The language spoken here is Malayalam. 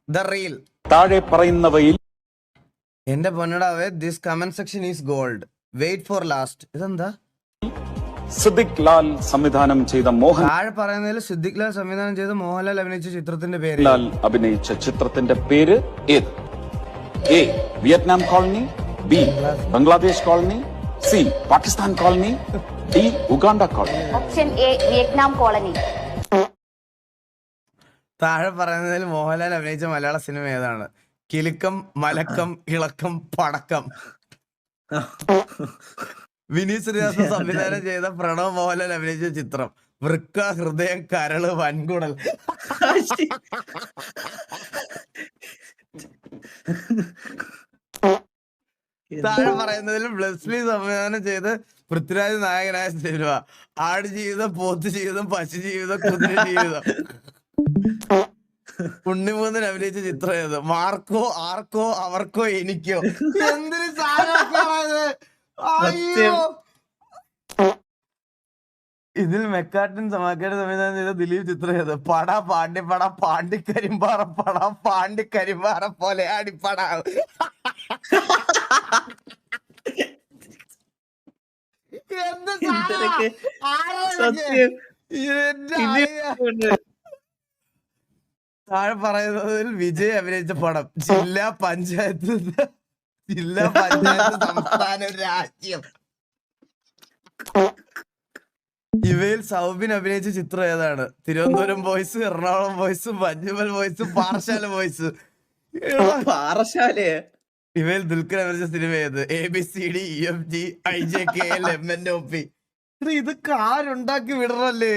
The reel. താഴെ പറയുന്നവയിൽ എന്റെ പൊന്നടാവേ, this comment section is gold. Wait for last. ഇതെന്താ? സിദ്ദിഖ് ലാൽ സംവിധാനം ചെയ്ത താഴെ പറയുന്നതിൽ സിദ്ദിഖ് ലാൽ സംവിധാനം ചെയ്ത മോഹൻലാൽ അഭിനയിച്ച ചിത്രത്തിന്റെ പേര്. മോഹൻലാൽ അഭിനയിച്ച ചിത്രത്തിന്റെ പേര് ഏത്? A Vietnam colony, B Bangladesh colony, C Pakistan colony, D Uganda colony. Option A Vietnam colony. താഴെ പറയുന്നതിൽ മോഹൻലാൽ അഭിനയിച്ച മലയാള സിനിമ ഏതാണ്? കിലുക്കം, മലക്കം, ഇളക്കം, പടക്കം. വിനീത് ശ്രീനിവാസൻ സംവിധാനം ചെയ്ത പ്രണവ് മോഹൻലാൽ അഭിനയിച്ച ചിത്രം. വൃക്ക, ഹൃദയം, കരള്, വൻകുടൽ. താഴെ പറയുന്നതിൽ ബ്ലെസ്ലി സംവിധാനം ചെയ്ത് പൃഥ്വിരാജ് നായകനായ സിനിമ. ആട് ജീവിതം, പോത്ത് ജീവിതം, പശു ജീവിതം, കുതിര ജീവിതം. ഉണ്ണിമൂന്നൻ അഭിനയിച്ച ചിത്രം ഏത്? മാർക്കോ, ആർക്കോ, അവർക്കോ, എനിക്കോ. എന്തൊരു സാധനമായത്! അയ്യോ! ഇതിൽ മെക്കാട്ടിൻ സമാക്കേട് സംവിധാനം ചെയ്ത ദിലീപ് ചിത്രം ഏത്? പട, പാണ്ഡിപ്പട, പാണ്ടിക്കരിമ്പാറ പട, പാണ്ടിക്കരിമ്പാറ പോലെ അടിപ്പട. എന്ത് താഴെ പറയുന്നതിൽ വിജയ് അഭിനയിച്ച പടം. ജില്ലാ പഞ്ചായത്ത്, സംസ്ഥാനം, രാജ്യം. ഇവയിൽ സൗബിൻ അഭിനയിച്ച ചിത്രം ഏതാണ്? Thiruvananthapuram boys, Ernakulam boys, Manjummel boys, Parassala boys. പാറശാലയെ ഇവയിൽ ദുൽഖർ അഭിനയിച്ച സിനിമ ഏത്? ABCD EFG IJKL MNOP. ഇത് കാരുണ്ടാക്കി വിടറല്ലേ?